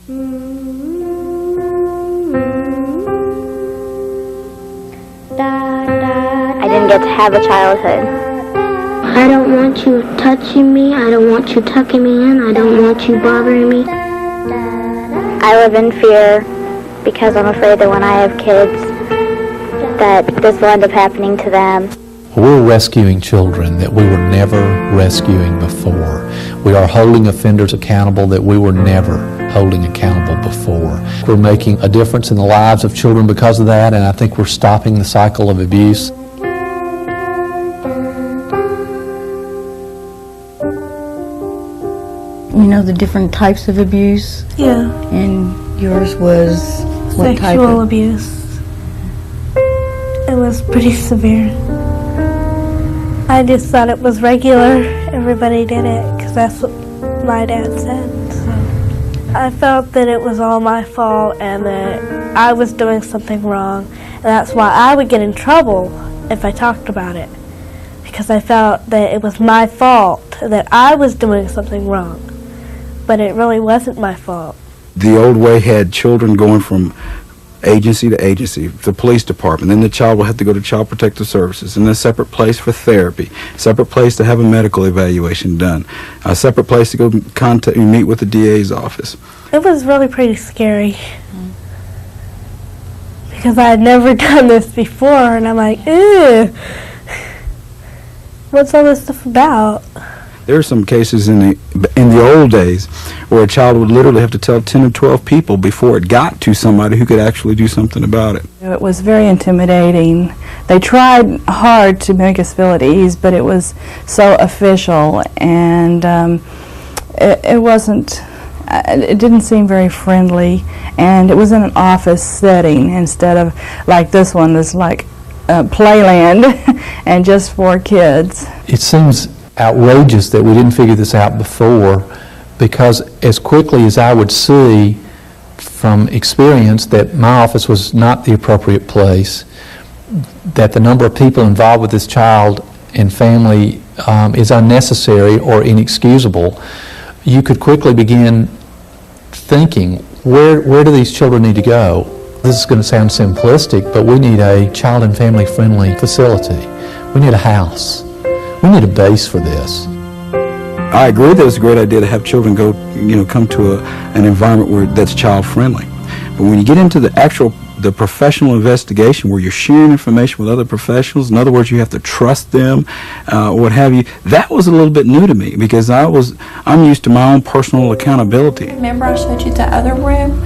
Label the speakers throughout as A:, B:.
A: I didn't get to have a childhood.
B: I don't want you touching me. I don't want you tucking me in. I don't want you bothering me.
A: I live in fear because I'm afraid that when I have kids, that this will end up happening to them.
C: We're rescuing children that we were never rescuing before. We are holding offenders accountable that we were never holding accountable before. We're making a difference in the lives of children because of that, and I think we're stopping the cycle of abuse.
D: You know the different types of abuse?
E: Yeah.
D: And yours was what type of?
E: Sexual abuse. It was pretty severe. I just thought it was regular. Everybody did it because that's what my dad said. So I felt that it was all my fault and that I was doing something wrong. And that's why I would get in trouble if I talked about it, because I felt that it was my fault, that I was doing something wrong. But it really wasn't my fault.
F: The old way had children going from agency to agency, the police department, then the child will have to go to Child Protective Services, and a separate place for therapy, separate place to have a medical evaluation done, a separate place to go meet with the DA's office.
E: It was really pretty scary because I had never done this before, and I'm like, ew, what's all this stuff about?
F: There are some cases in the old days where a child would literally have to tell 10 or 12 people before it got to somebody who could actually do something about it.
G: It was very intimidating. They tried hard to make us feel at ease, but it was so official, and it wasn't. It didn't seem very friendly, and it was in an office setting instead of like this one that's like playland and just for kids.
C: It seems outrageous that we didn't figure this out before, because as quickly as I would see from experience that my office was not the appropriate place, that the number of people involved with this child and family is unnecessary or inexcusable, you could quickly begin thinking, where do these children need to go? This is going to sound simplistic, but we need a child and family friendly facility. We need a house. We need a base for this.
F: I agree that it's a great idea to have children go, come to an environment that's child friendly. But when you get into the professional investigation where you're sharing information with other professionals, in other words, you have to trust them, what have you, that was a little bit new to me because I'm used to my own personal accountability.
H: Remember I showed you the other room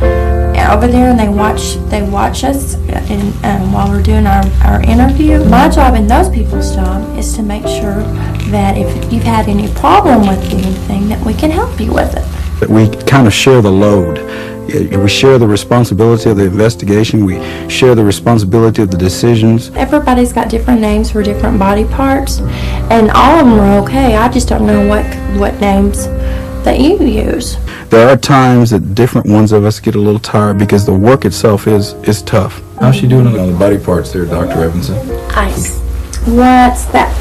H: over there, and they watch us while we're doing our interview. My job and those people's job is to make sure that if you've had any problem with anything, that we can help you with it.
F: That we kind of share the load. We share the responsibility of the investigation. We share the responsibility of the decisions.
H: Everybody's got different names for different body parts, and all of them are okay. I just don't know what names that you use.
F: There are times that different ones of us get a little tired because the work itself is tough. How's she doing on the body parts there, Dr. Evanson?
H: Ice. What's that?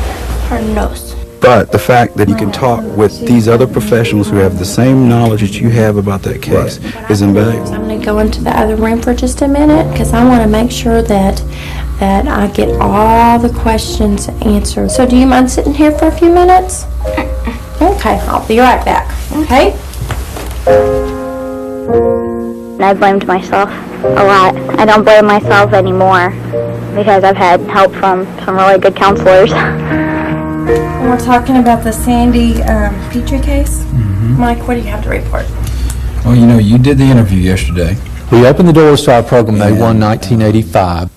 H: Her nose.
F: But the fact that you can talk with these other professionals who have the same knowledge that you have about that case is invaluable.
H: I'm going to go into the other room for just a minute because I want to make sure that I get all the questions answered. So do you mind sitting here for a few minutes? Okay, I'll be right back. Okay?
A: I blamed myself a lot. I don't blame myself anymore because I've had help from some really good counselors.
H: We're talking about the Sandy Petrie case. Mm-hmm. Mike, what do you have to report?
I: Well, you did the interview yesterday.
C: We opened the doors to our program Day 1, 1985.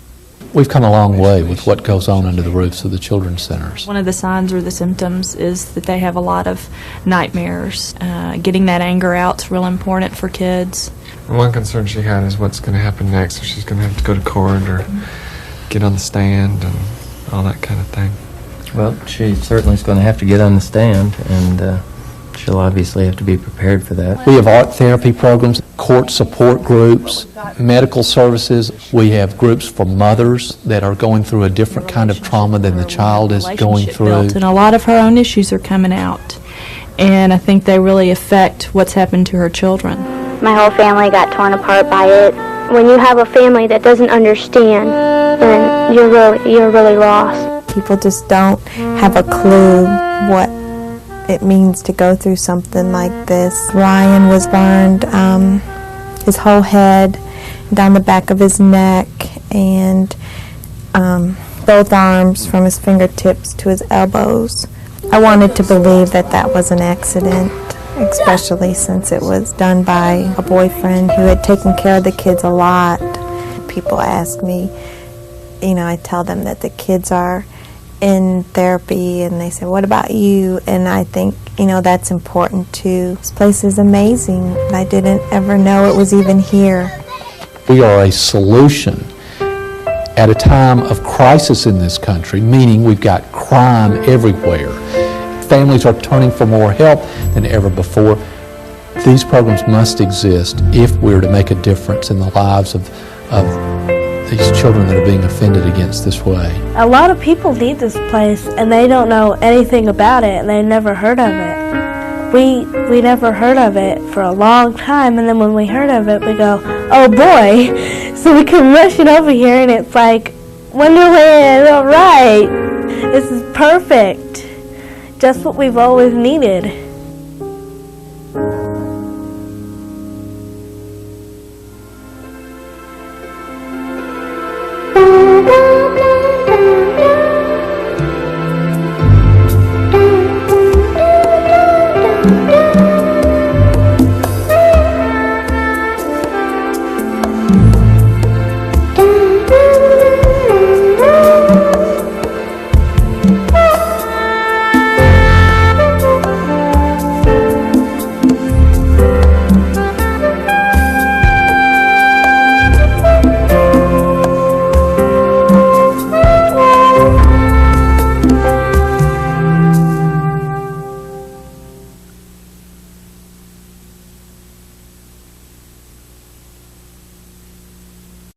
C: We've come a long way with what goes on under the roofs of the children's centers.
J: One of the signs or the symptoms is that they have a lot of nightmares. Getting that anger out is real important for kids.
K: One concern she had is what's going to happen next. If she's going to have to go to court or get on the stand and all that kind of thing.
I: Well, she certainly is going to have to get on the stand, and she'll obviously have to be prepared for that.
C: We have art therapy programs, court support groups, medical services. We have groups for mothers that are going through a different kind of trauma than the child is going through.
J: And a lot of her own issues are coming out, and I think they really affect what's happened to her children.
A: My whole family got torn apart by it.
B: When you have a family that doesn't understand, then you're really lost.
L: People just don't have a clue what it means to go through something like this. Ryan was burned, his whole head, down the back of his neck, and both arms from his fingertips to his elbows. I wanted to believe that that was an accident, especially since it was done by a boyfriend who had taken care of the kids a lot. People ask me, I tell them that the kids are in therapy, and they say, what about you? And I think, that's important too. This place is amazing. I didn't ever know it was even here.
C: We are a solution at a time of crisis in this country, meaning we've got crime everywhere. Families are turning for more help than ever before. These programs must exist if we're to make a difference in the lives of these children that are being offended against this way.
E: A lot of people need this place, and they don't know anything about it, and they never heard of it. We never heard of it for a long time, and then when we heard of it, we go, oh boy! So we come rushing over here, and it's like, Wonderland, all right! This is perfect. Just what we've always needed.